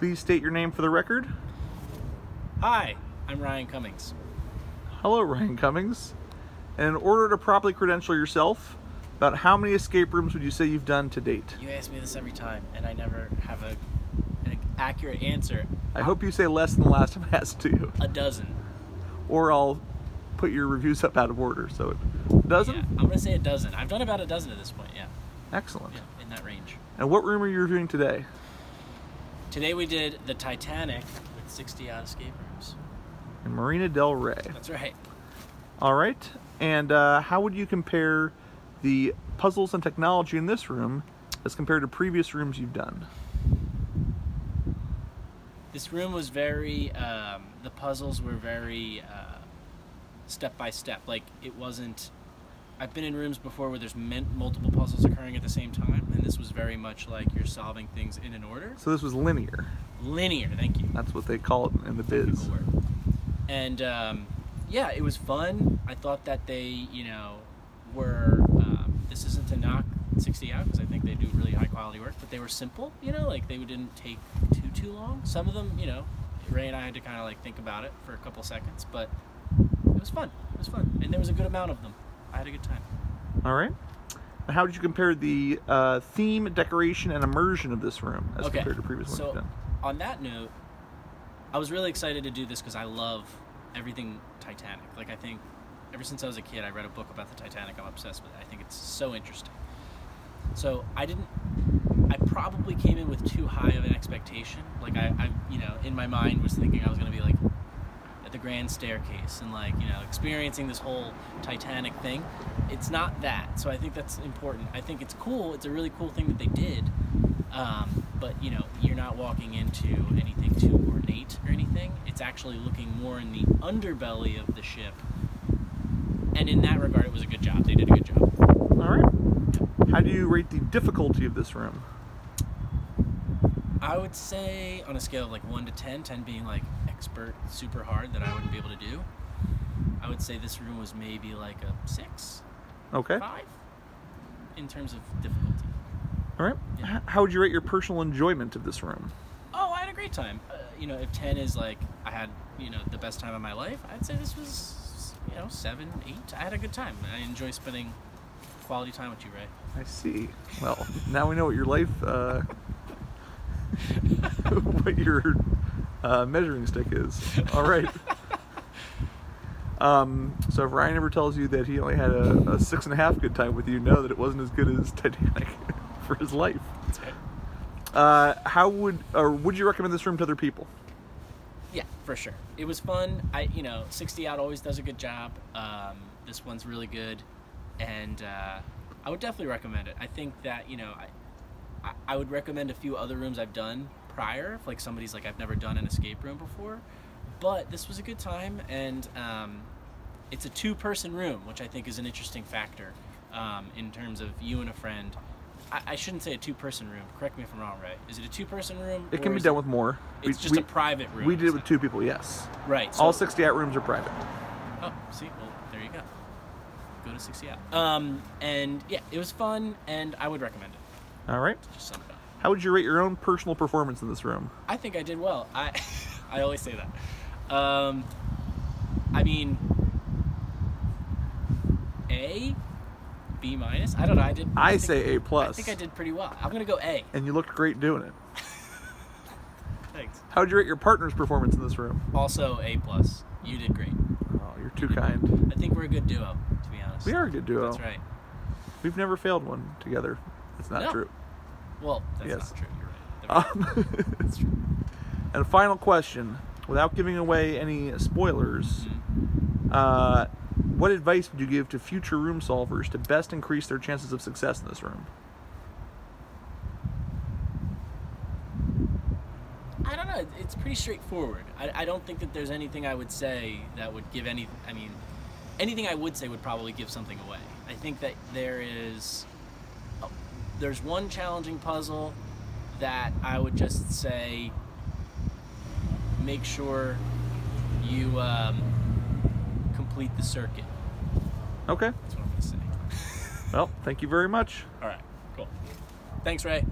Please state your name for the record. Hi, I'm Ryan Cummings. Hello, Ryan Cummings. And in order to properly credential yourself, about how many escape rooms would you say you've done to date? You ask me this every time, and I never have an accurate answer. I hope you say less than the last time I asked you. A dozen. Or I'll put your reviews up out of order. So a dozen? Yeah, I'm going to say a dozen. I've done about a dozen at this point, yeah. Excellent. Yeah, in that range. And what room are you reviewing today? Today we did the Titanic with 60-odd escape rooms. In Marina Del Rey. That's right. All right. And how would you compare the puzzles and technology in this room as compared to previous rooms you've done? This room was very, the puzzles were very step by step. Like, it wasn't, I've been in rooms before where there's multiple puzzles occurring at the same time, and this was very much like you're solving things in an order. So this was linear. Linear, thank you. That's what they call it in the biz. And yeah, it was fun. I thought that they, you know, were, this isn't to knock 60 Out, because I think they do really high quality work, but they were simple, you know, like they didn't take too long. Some of them, you know, Ray and I had to kind of like think about it for a couple seconds, but it was fun. It was fun. And there was a good amount of them. I had a good time. All right. And how did you compare the theme, decoration, and immersion of this room as compared to previous ones you've done? On that note, I was really excited to do this because I love everything Titanic. Like, I think ever since I was a kid, I read a book about the Titanic. I'm obsessed with it. I think it's so interesting. So I probably came in with too high of an expectation. Like, I you know, in my mind was thinking I was going to be like at the grand staircase and like, you know, experiencing this whole Titanic thing. It's not that. So I think that's important. I think it's cool. It's a really cool thing that they did. But, you know, you're not walking into anything too ornate or anything. It's actually looking more in the underbelly of the ship. And in that regard, it was a good job. They did a good job. All right. How do you rate the difficulty of this room? I would say on a scale of like 1 to 10, 10 being like expert, super hard that I wouldn't be able to do, I would say this room was maybe like a 6. Okay. 5 in terms of difficulty. All right. Yeah. How would you rate your personal enjoyment of this room? Oh, I had a great time. You know, if 10 is like I had, you know, the best time of my life, I'd say this was, you know, 7, 8. I had a good time. I enjoy spending quality time with you, Ray. I see. Well, now we know what your life, what your measuring stick is. All right. So if Ryan ever tells you that he only had a 6.5 good time with you, know that it wasn't as good as Titanic for his life. That's right. How would you recommend this room to other people? Yeah, for sure. It was fun. You know, 60 Out always does a good job. This one's really good, and I would definitely recommend it. I think that, you know, I would recommend a few other rooms I've done prior, if like somebody's like, I've never done an escape room before, but this was a good time, and it's a 2-person room, which I think is an interesting factor in terms of you and a friend. I shouldn't say a 2-person room. Correct me if I'm wrong, Ray. Is it a 2-person room? It can be done with more. It's just a private room. We did it with 2 people, yes. Right. So, all 60 Out rooms are private. Oh, see? Well, there you go. Go to 60 Out. And yeah, it was fun, and I would recommend it. All right. Just sum it up. How would you rate your own personal performance in this room? I think I did well. I always say that. I mean, A, B minus. I don't know. I say A plus. I think I did pretty well. I'm gonna go A. And you looked great doing it. Thanks. How would you rate your partner's performance in this room? Also A plus. You did great. Oh, you're too kind. I think we're a good duo, to be honest. We are a good duo. That's right. We've never failed one together. That's not true. Well, that's yes. not true. You're right. That's true. And a final question, without giving away any spoilers, what advice would you give to future room solvers to best increase their chances of success in this room? I don't know. It's pretty straightforward. I don't think that there's anything I would say that would give any... I mean, anything I would say would probably give something away. I think that there's one challenging puzzle that I would just say make sure you complete the circuit. Okay. That's what I'm going to say. Well, thank you very much. All right, cool. Thanks, Ray.